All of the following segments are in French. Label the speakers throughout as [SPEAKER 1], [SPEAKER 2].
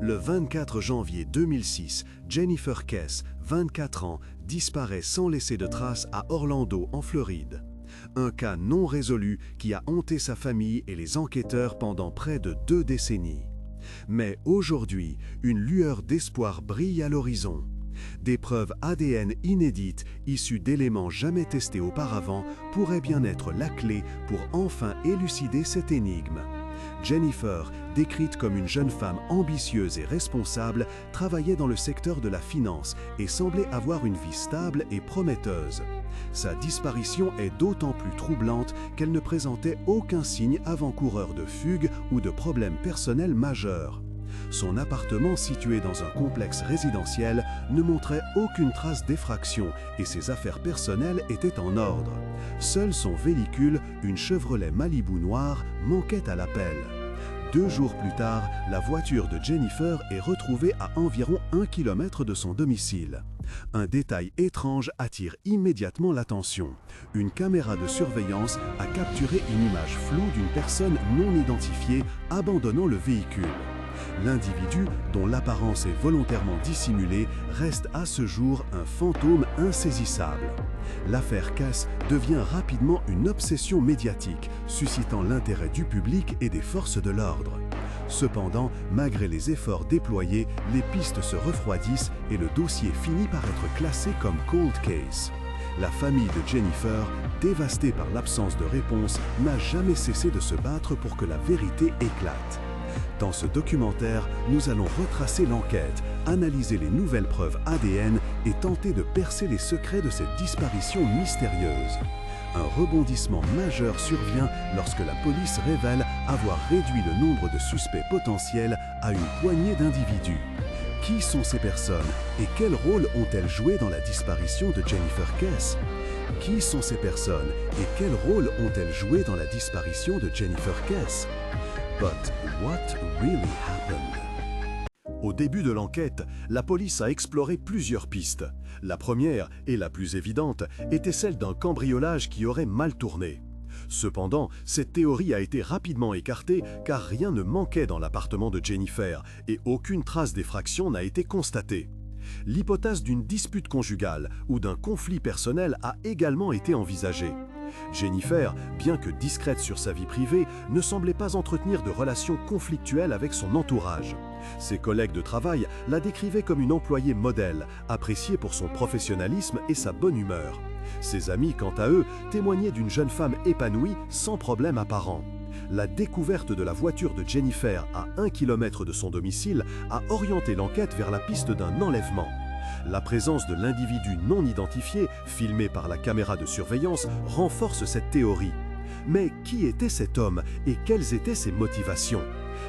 [SPEAKER 1] Le 24 janvier 2006, Jennifer Kess, 24 ans, disparaît sans laisser de traces à Orlando, en Floride. Un cas non résolu qui a hanté sa famille et les enquêteurs pendant près de 2 décennies. Mais aujourd'hui, une lueur d'espoir brille à l'horizon. Des preuves ADN inédites, issues d'éléments jamais testés auparavant, pourraient bien être la clé pour enfin élucider cette énigme. Jennifer, décrite comme une jeune femme ambitieuse et responsable, travaillait dans le secteur de la finance et semblait avoir une vie stable et prometteuse. Sa disparition est d'autant plus troublante qu'elle ne présentait aucun signe avant-coureur de fugue ou de problèmes personnels majeurs. Son appartement, situé dans un complexe résidentiel, ne montrait aucune trace d'effraction et ses affaires personnelles étaient en ordre. Seul son véhicule, une Chevrolet Malibu noire, manquait à l'appel. 2 jours plus tard, la voiture de Jennifer est retrouvée à environ 1 km de son domicile. Un détail étrange attire immédiatement l'attention. Une caméra de surveillance a capturé une image floue d'une personne non identifiée abandonnant le véhicule. L'individu, dont l'apparence est volontairement dissimulée, reste à ce jour un fantôme insaisissable. L'affaire Kess devient rapidement une obsession médiatique, suscitant l'intérêt du public et des forces de l'ordre. Cependant, malgré les efforts déployés, les pistes se refroidissent et le dossier finit par être classé comme cold case. La famille de Jennifer, dévastée par l'absence de réponse, n'a jamais cessé de se battre pour que la vérité éclate. Dans ce documentaire, nous allons retracer l'enquête, analyser les nouvelles preuves ADN et tenter de percer les secrets de cette disparition mystérieuse. Un rebondissement majeur survient lorsque la police révèle avoir réduit le nombre de suspects potentiels à une poignée d'individus. Qui sont ces personnes et quel rôle ont-elles joué dans la disparition de Jennifer Kess? Qui sont ces personnes et quel rôle ont-elles joué dans la disparition de Jennifer Kess? But what really happened? Au début de l'enquête, la police a exploré plusieurs pistes. La première, et la plus évidente, était celle d'un cambriolage qui aurait mal tourné. Cependant, cette théorie a été rapidement écartée car rien ne manquait dans l'appartement de Jennifer et aucune trace d'effraction n'a été constatée. L'hypothèse d'une dispute conjugale ou d'un conflit personnel a également été envisagée. Jennifer, bien que discrète sur sa vie privée, ne semblait pas entretenir de relations conflictuelles avec son entourage. Ses collègues de travail la décrivaient comme une employée modèle, appréciée pour son professionnalisme et sa bonne humeur. Ses amis, quant à eux, témoignaient d'une jeune femme épanouie sans problème apparent. La découverte de la voiture de Jennifer à 1 km de son domicile a orienté l'enquête vers la piste d'un enlèvement. La présence de l'individu non identifié, filmé par la caméra de surveillance, renforce cette théorie. Mais qui était cet homme et quelles étaient ses motivations?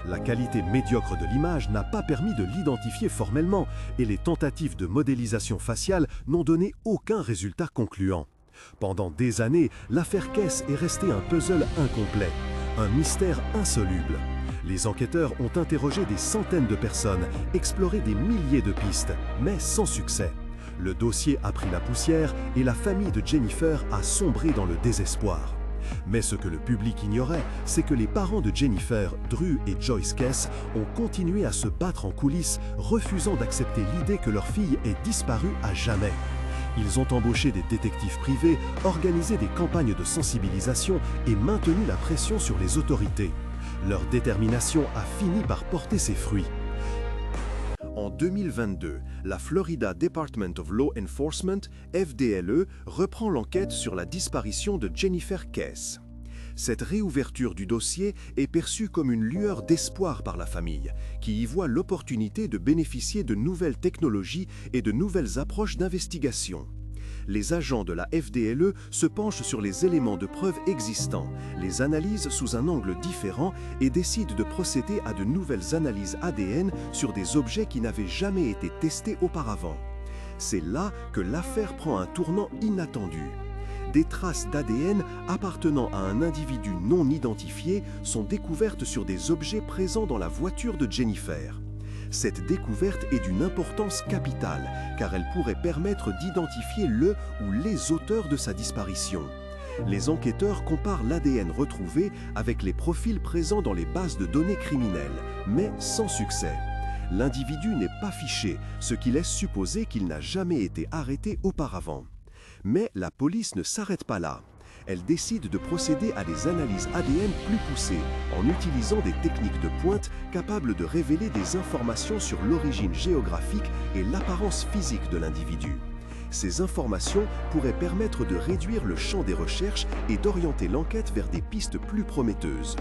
[SPEAKER 1] La qualité médiocre de l'image n'a pas permis de l'identifier formellement et les tentatives de modélisation faciale n'ont donné aucun résultat concluant. Pendant des années, l'affaire Kess est restée un puzzle incomplet, un mystère insoluble. Les enquêteurs ont interrogé des centaines de personnes, exploré des milliers de pistes, mais sans succès. Le dossier a pris la poussière et la famille de Jennifer a sombré dans le désespoir. Mais ce que le public ignorait, c'est que les parents de Jennifer, Drew et Joyce Kess, ont continué à se battre en coulisses, refusant d'accepter l'idée que leur fille ait disparu à jamais. Ils ont embauché des détectives privés, organisé des campagnes de sensibilisation et maintenu la pression sur les autorités. Leur détermination a fini par porter ses fruits. En 2022, la Florida Department of Law Enforcement, FDLE, reprend l'enquête sur la disparition de Jennifer Kess. Cette réouverture du dossier est perçue comme une lueur d'espoir par la famille, qui y voit l'opportunité de bénéficier de nouvelles technologies et de nouvelles approches d'investigation. Les agents de la FDLE se penchent sur les éléments de preuve existants, les analysent sous un angle différent et décident de procéder à de nouvelles analyses ADN sur des objets qui n'avaient jamais été testés auparavant. C'est là que l'affaire prend un tournant inattendu. Des traces d'ADN appartenant à un individu non identifié sont découvertes sur des objets présents dans la voiture de Jennifer. Cette découverte est d'une importance capitale, car elle pourrait permettre d'identifier le ou les auteurs de sa disparition. Les enquêteurs comparent l'ADN retrouvé avec les profils présents dans les bases de données criminelles, mais sans succès. L'individu n'est pas fiché, ce qui laisse supposer qu'il n'a jamais été arrêté auparavant. Mais la police ne s'arrête pas là. Elle décide de procéder à des analyses ADN plus poussées, en utilisant des techniques de pointe capables de révéler des informations sur l'origine géographique et l'apparence physique de l'individu. Ces informations pourraient permettre de réduire le champ des recherches et d'orienter l'enquête vers des pistes plus prometteuses.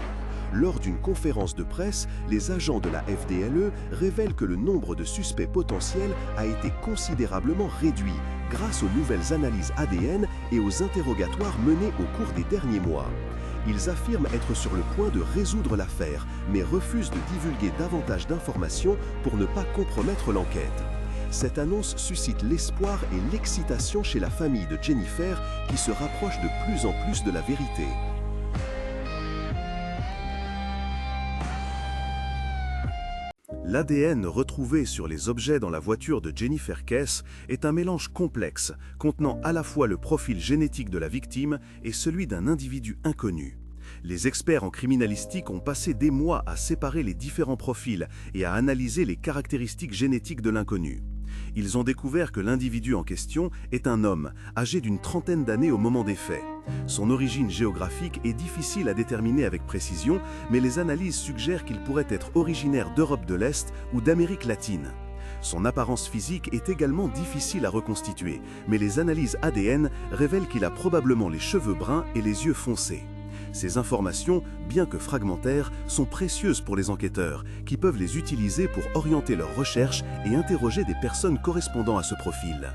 [SPEAKER 1] Lors d'une conférence de presse, les agents de la FDLE révèlent que le nombre de suspects potentiels a été considérablement réduit grâce aux nouvelles analyses ADN et aux interrogatoires menés au cours des derniers mois. Ils affirment être sur le point de résoudre l'affaire, mais refusent de divulguer davantage d'informations pour ne pas compromettre l'enquête. Cette annonce suscite l'espoir et l'excitation chez la famille de Jennifer qui se rapproche de plus en plus de la vérité. L'ADN retrouvé sur les objets dans la voiture de Jennifer Kess est un mélange complexe, contenant à la fois le profil génétique de la victime et celui d'un individu inconnu. Les experts en criminalistique ont passé des mois à séparer les différents profils et à analyser les caractéristiques génétiques de l'inconnu. Ils ont découvert que l'individu en question est un homme, âgé d'une trentaine d'années au moment des faits. Son origine géographique est difficile à déterminer avec précision, mais les analyses suggèrent qu'il pourrait être originaire d'Europe de l'Est ou d'Amérique latine. Son apparence physique est également difficile à reconstituer, mais les analyses ADN révèlent qu'il a probablement les cheveux bruns et les yeux foncés. Ces informations, bien que fragmentaires, sont précieuses pour les enquêteurs, qui peuvent les utiliser pour orienter leurs recherches et interroger des personnes correspondant à ce profil.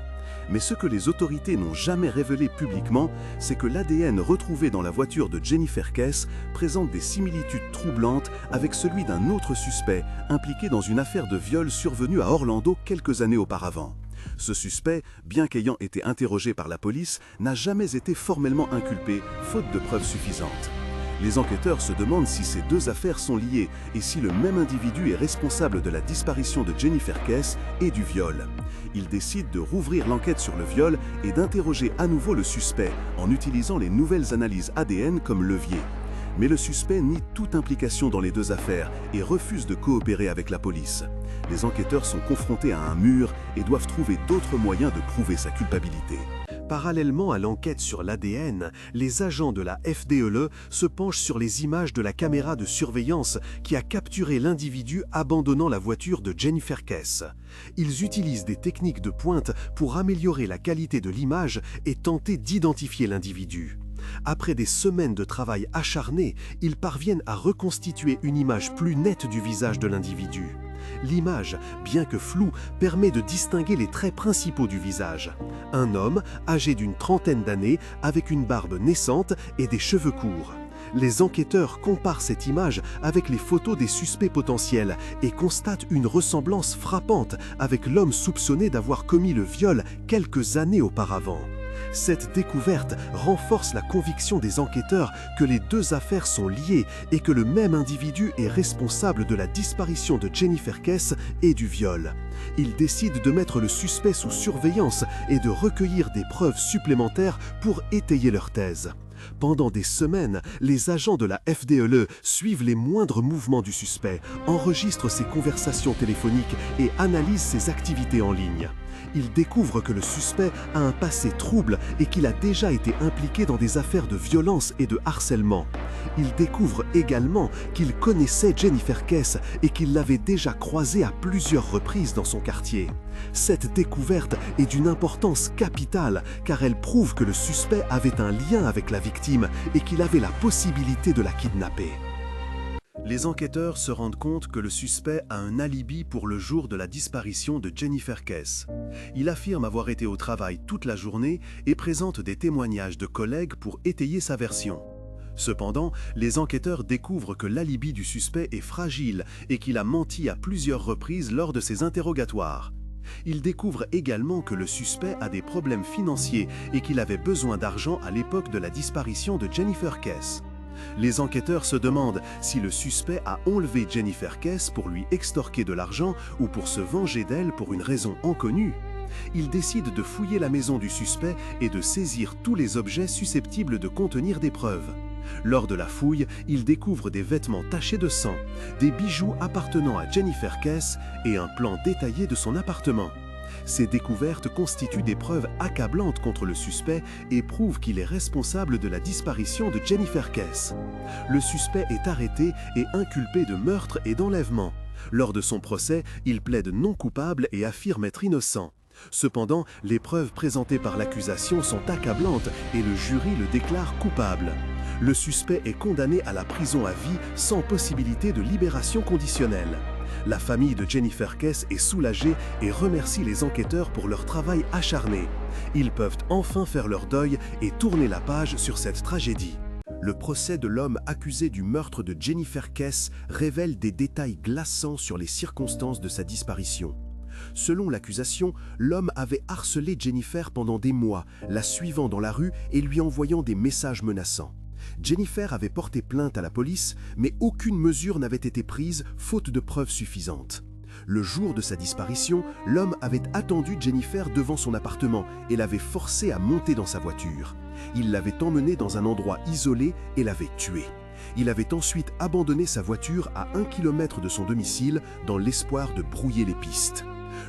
[SPEAKER 1] Mais ce que les autorités n'ont jamais révélé publiquement, c'est que l'ADN retrouvé dans la voiture de Jennifer Kess présente des similitudes troublantes avec celui d'un autre suspect impliqué dans une affaire de viol survenue à Orlando quelques années auparavant. Ce suspect, bien qu'ayant été interrogé par la police, n'a jamais été formellement inculpé, faute de preuves suffisantes. Les enquêteurs se demandent si ces deux affaires sont liées et si le même individu est responsable de la disparition de Jennifer Kess et du viol. Ils décident de rouvrir l'enquête sur le viol et d'interroger à nouveau le suspect en utilisant les nouvelles analyses ADN comme levier. Mais le suspect nie toute implication dans les deux affaires et refuse de coopérer avec la police. Les enquêteurs sont confrontés à un mur et doivent trouver d'autres moyens de prouver sa culpabilité. Parallèlement à l'enquête sur l'ADN, les agents de la FDLE se penchent sur les images de la caméra de surveillance qui a capturé l'individu abandonnant la voiture de Jennifer Kess. Ils utilisent des techniques de pointe pour améliorer la qualité de l'image et tenter d'identifier l'individu. Après des semaines de travail acharné, ils parviennent à reconstituer une image plus nette du visage de l'individu. L'image, bien que floue, permet de distinguer les traits principaux du visage. Un homme, âgé d'une trentaine d'années, avec une barbe naissante et des cheveux courts. Les enquêteurs comparent cette image avec les photos des suspects potentiels et constatent une ressemblance frappante avec l'homme soupçonné d'avoir commis le viol quelques années auparavant. Cette découverte renforce la conviction des enquêteurs que les deux affaires sont liées et que le même individu est responsable de la disparition de Jennifer Kess et du viol. Ils décident de mettre le suspect sous surveillance et de recueillir des preuves supplémentaires pour étayer leur thèse. Pendant des semaines, les agents de la FDLE suivent les moindres mouvements du suspect, enregistrent ses conversations téléphoniques et analysent ses activités en ligne. Ils découvrent que le suspect a un passé trouble et qu'il a déjà été impliqué dans des affaires de violence et de harcèlement. Ils découvrent également qu'il connaissait Jennifer Kess et qu'il l'avait déjà croisée à plusieurs reprises dans son quartier. Cette découverte est d'une importance capitale car elle prouve que le suspect avait un lien avec la victime et qu'il avait la possibilité de la kidnapper. Les enquêteurs se rendent compte que le suspect a un alibi pour le jour de la disparition de Jennifer Kess. Il affirme avoir été au travail toute la journée et présente des témoignages de collègues pour étayer sa version. Cependant, les enquêteurs découvrent que l'alibi du suspect est fragile et qu'il a menti à plusieurs reprises lors de ses interrogatoires. Ils découvrent également que le suspect a des problèmes financiers et qu'il avait besoin d'argent à l'époque de la disparition de Jennifer Kess. Les enquêteurs se demandent si le suspect a enlevé Jennifer Kess pour lui extorquer de l'argent ou pour se venger d'elle pour une raison inconnue. Ils décident de fouiller la maison du suspect et de saisir tous les objets susceptibles de contenir des preuves. Lors de la fouille, ils découvrent des vêtements tachés de sang, des bijoux appartenant à Jennifer Kess et un plan détaillé de son appartement. Ces découvertes constituent des preuves accablantes contre le suspect et prouvent qu'il est responsable de la disparition de Jennifer Kess. Le suspect est arrêté et inculpé de meurtre et d'enlèvement. Lors de son procès, il plaide non coupable et affirme être innocent. Cependant, les preuves présentées par l'accusation sont accablantes et le jury le déclare coupable. Le suspect est condamné à la prison à vie sans possibilité de libération conditionnelle. La famille de Jennifer Kess est soulagée et remercie les enquêteurs pour leur travail acharné. Ils peuvent enfin faire leur deuil et tourner la page sur cette tragédie. Le procès de l'homme accusé du meurtre de Jennifer Kess révèle des détails glaçants sur les circonstances de sa disparition. Selon l'accusation, l'homme avait harcelé Jennifer pendant des mois, la suivant dans la rue et lui envoyant des messages menaçants. Jennifer avait porté plainte à la police, mais aucune mesure n'avait été prise, faute de preuves suffisantes. Le jour de sa disparition, l'homme avait attendu Jennifer devant son appartement et l'avait forcée à monter dans sa voiture. Il l'avait emmenée dans un endroit isolé et l'avait tuée. Il avait ensuite abandonné sa voiture à 1 kilomètre de son domicile dans l'espoir de brouiller les pistes.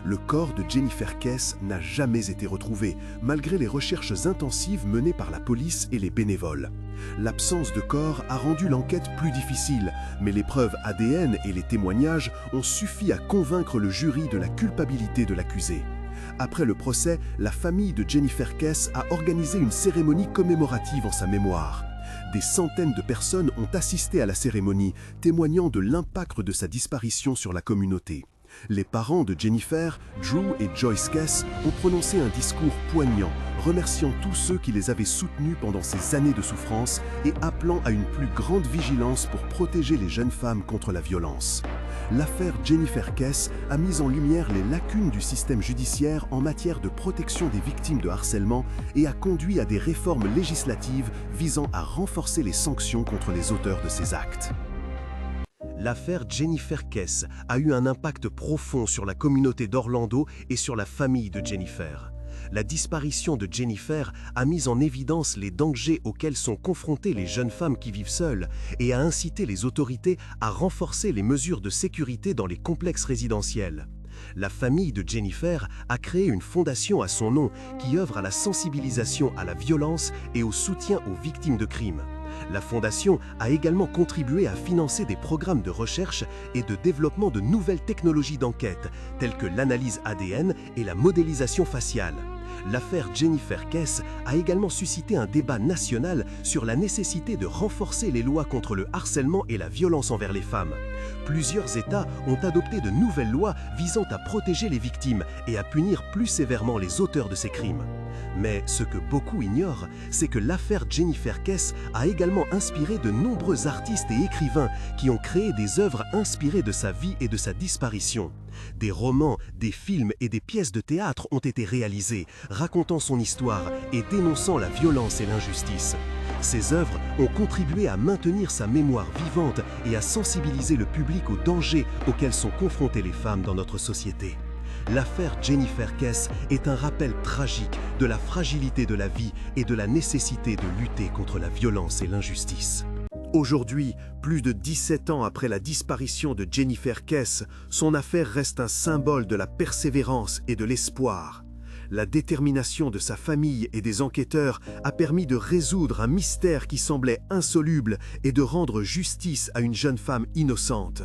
[SPEAKER 1] Le corps de Jennifer Kess n'a jamais été retrouvé, malgré les recherches intensives menées par la police et les bénévoles. L'absence de corps a rendu l'enquête plus difficile, mais les preuves ADN et les témoignages ont suffi à convaincre le jury de la culpabilité de l'accusé. Après le procès, la famille de Jennifer Kess a organisé une cérémonie commémorative en sa mémoire. Des centaines de personnes ont assisté à la cérémonie, témoignant de l'impact de sa disparition sur la communauté. Les parents de Jennifer, Drew et Joyce Kess, ont prononcé un discours poignant, remerciant tous ceux qui les avaient soutenus pendant ces années de souffrance et appelant à une plus grande vigilance pour protéger les jeunes femmes contre la violence. L'affaire Jennifer Kess a mis en lumière les lacunes du système judiciaire en matière de protection des victimes de harcèlement et a conduit à des réformes législatives visant à renforcer les sanctions contre les auteurs de ces actes. L'affaire Jennifer Kess a eu un impact profond sur la communauté d'Orlando et sur la famille de Jennifer. La disparition de Jennifer a mis en évidence les dangers auxquels sont confrontées les jeunes femmes qui vivent seules et a incité les autorités à renforcer les mesures de sécurité dans les complexes résidentiels. La famille de Jennifer a créé une fondation à son nom qui œuvre à la sensibilisation à la violence et au soutien aux victimes de crimes. La fondation a également contribué à financer des programmes de recherche et de développement de nouvelles technologies d'enquête, telles que l'analyse ADN et la modélisation faciale. L'affaire Jennifer Kess a également suscité un débat national sur la nécessité de renforcer les lois contre le harcèlement et la violence envers les femmes. Plusieurs États ont adopté de nouvelles lois visant à protéger les victimes et à punir plus sévèrement les auteurs de ces crimes. Mais ce que beaucoup ignorent, c'est que l'affaire Jennifer Kess a également inspiré de nombreux artistes et écrivains qui ont créé des œuvres inspirées de sa vie et de sa disparition. Des romans, des films et des pièces de théâtre ont été réalisés, racontant son histoire et dénonçant la violence et l'injustice. Ces œuvres ont contribué à maintenir sa mémoire vivante et à sensibiliser le public aux dangers auxquels sont confrontées les femmes dans notre société. L'affaire Jennifer Kess est un rappel tragique de la fragilité de la vie et de la nécessité de lutter contre la violence et l'injustice. Aujourd'hui, plus de 17 ans après la disparition de Jennifer Kess, son affaire reste un symbole de la persévérance et de l'espoir. La détermination de sa famille et des enquêteurs a permis de résoudre un mystère qui semblait insoluble et de rendre justice à une jeune femme innocente.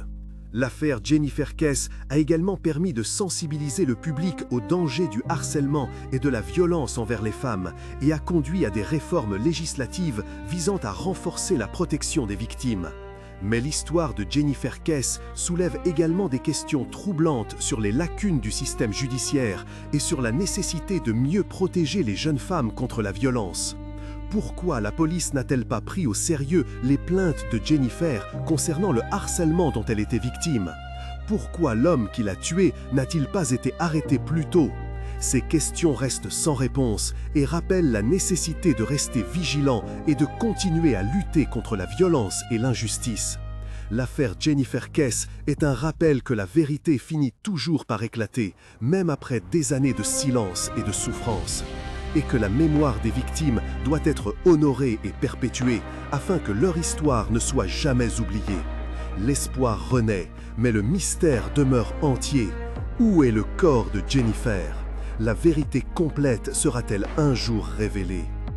[SPEAKER 1] L'affaire Jennifer Kess a également permis de sensibiliser le public aux dangers du harcèlement et de la violence envers les femmes et a conduit à des réformes législatives visant à renforcer la protection des victimes. Mais l'histoire de Jennifer Kess soulève également des questions troublantes sur les lacunes du système judiciaire et sur la nécessité de mieux protéger les jeunes femmes contre la violence. Pourquoi la police n'a-t-elle pas pris au sérieux les plaintes de Jennifer concernant le harcèlement dont elle était victime? Pourquoi l'homme qui l'a tuée n'a-t-il pas été arrêté plus tôt? Ces questions restent sans réponse et rappellent la nécessité de rester vigilant et de continuer à lutter contre la violence et l'injustice. L'affaire Jennifer Kess est un rappel que la vérité finit toujours par éclater, même après des années de silence et de souffrance. et que la mémoire des victimes doit être honorée et perpétuée afin que leur histoire ne soit jamais oubliée. L'espoir renaît, mais le mystère demeure entier. Où est le corps de Jennifer? La vérité complète sera-t-elle un jour révélée?